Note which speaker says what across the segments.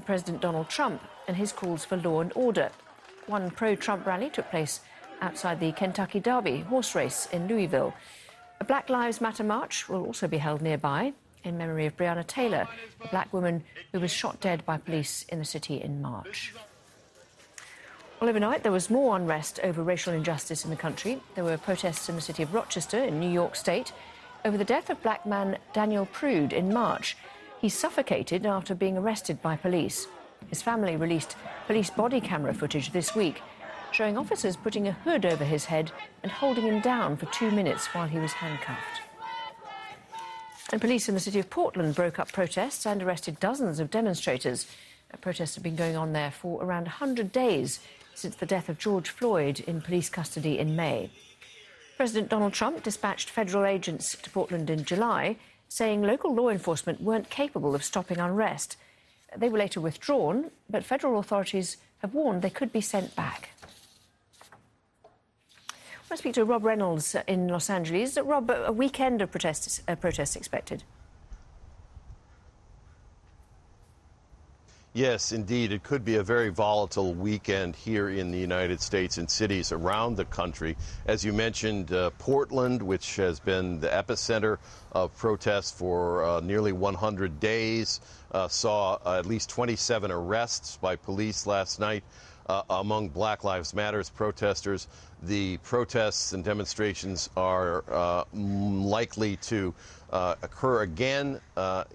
Speaker 1: President Donald Trump and his calls for law and order. One pro-Trump rally took place outside the Kentucky Derby horse race in Louisville. A Black Lives Matter march will also be held nearby in memory of Breonna Taylor, a black woman who was shot dead by police in the city in March. Well, overnight, there was more unrest over racial injustice in the country. There were protests in the city of Rochester in New York State over the death of black man Daniel Prude in March. He suffocated after being arrested by police. His family released police body camera footage this week, showing officers putting a hood over his head and holding him down for 2 minutes while he was handcuffed. And police in the city of Portland broke up protests and arrested dozens of demonstrators. Protests have been going on there for around 100 days since the death of George Floyd in police custody in May. President Donald Trump dispatched federal agents to Portland in July, saying local law enforcement weren't capable of stopping unrest. They were later withdrawn, but federal authorities have warned they could be sent back. I want to speak to Rob Reynolds in Los Angeles. Rob, a weekend of protests expected?
Speaker 2: Yes, indeed. It could be a very volatile weekend here in the United States and cities around the country. As you mentioned, Portland, which has been the epicenter of protests for nearly 100 days, saw at least 27 arrests by police last night among Black Lives Matter protesters. The protests and demonstrations are likely to occur again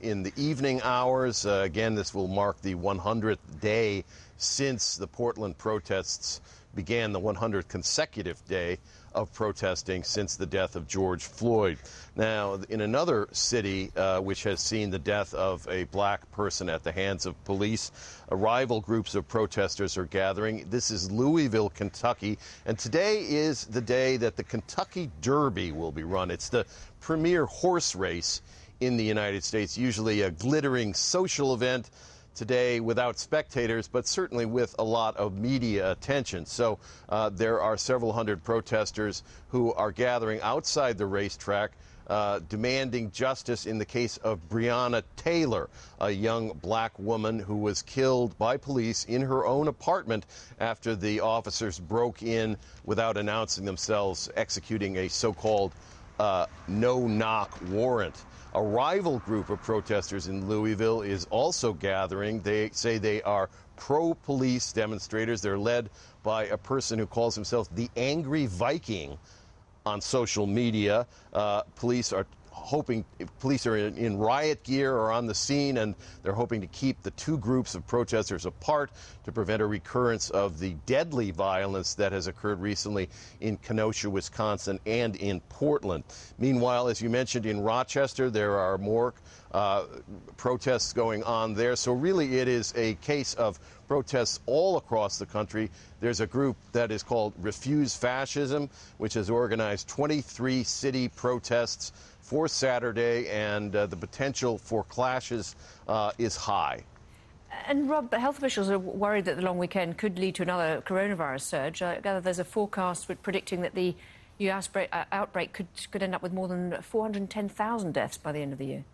Speaker 2: in the evening hours. Again, this will mark the 100th day since the Portland protests began, the 100th consecutive day of protesting since the death of George Floyd. Now, in another city which has seen the death of a black person at the hands of police, rival groups of protesters are gathering. This is Louisville, Kentucky, and today is the day that the Kentucky Derby will be run. It's the premier horse race in the United States, usually a glittering social event. Today without spectators, but certainly with a lot of media attention. So there are several hundred protesters who are gathering outside the racetrack, demanding justice in the case of Breonna Taylor, a young black woman who was killed by police in her own apartment after the officers broke in without announcing themselves, executing a so-called no-knock warrant. A rival group of protesters in Louisville is also gathering. They say they are pro-police demonstrators. They're led by a person who calls himself the Angry Viking on social media. Police are in riot gear or on the scene, and they're hoping to keep the two groups of protesters apart to prevent a recurrence of the deadly violence that has occurred recently in Kenosha, Wisconsin, and in Portland. Meanwhile, as you mentioned, in Rochester, there are more protests going on there. So really it is a case of protests all across the country. There's a group that is called Refuse Fascism, which has organized 23 city protests for Saturday, and the potential for clashes is high.
Speaker 1: And Rob, health officials are worried that the long weekend could lead to another coronavirus surge. I gather there's a forecast predicting that the new outbreak could end up with more than 410,000 deaths by the end of the year.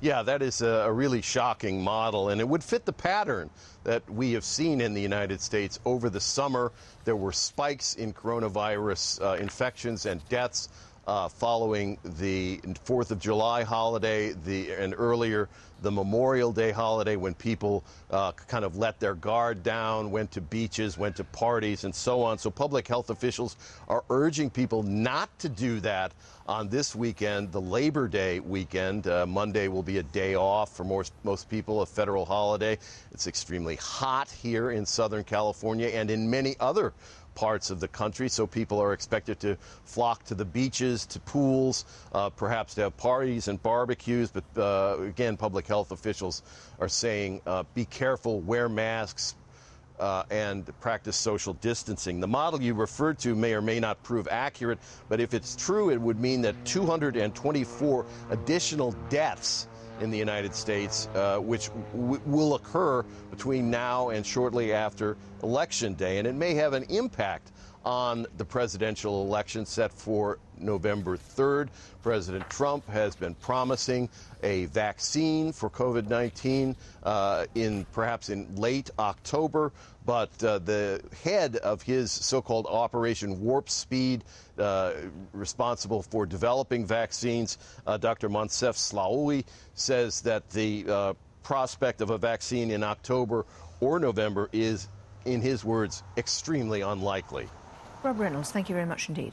Speaker 2: Yeah, that is a really shocking model, and it would fit the pattern that we have seen in the United States over the summer. There were spikes in coronavirus infections and deaths following the 4th of July holiday and earlier the Memorial Day holiday, when people kind of let their guard down, went to beaches, went to parties, and so on. So public health officials are urging people not to do that on this weekend, the Labor Day weekend. Monday will be a day off for most people, a federal holiday. It's extremely hot here in Southern California and in many other parts of the country, so people are expected to flock to the beaches, to pools, perhaps to have parties and barbecues. But again, public health officials are saying be careful, wear masks, and practice social distancing. The model you referred to may or may not prove accurate, but if it's true, it would mean that 224 additional deaths in the United States, which will occur between now and shortly after Election Day. And it may have an impact on the presidential election set for November 3rd. President Trump has been promising a vaccine for COVID-19 perhaps in late October, but the head of his so-called Operation Warp Speed, responsible for developing vaccines, Dr. Moncef Slaoui, says that the prospect of a vaccine in October or November is, in his words, extremely unlikely.
Speaker 1: Rob Reynolds, thank you very much indeed.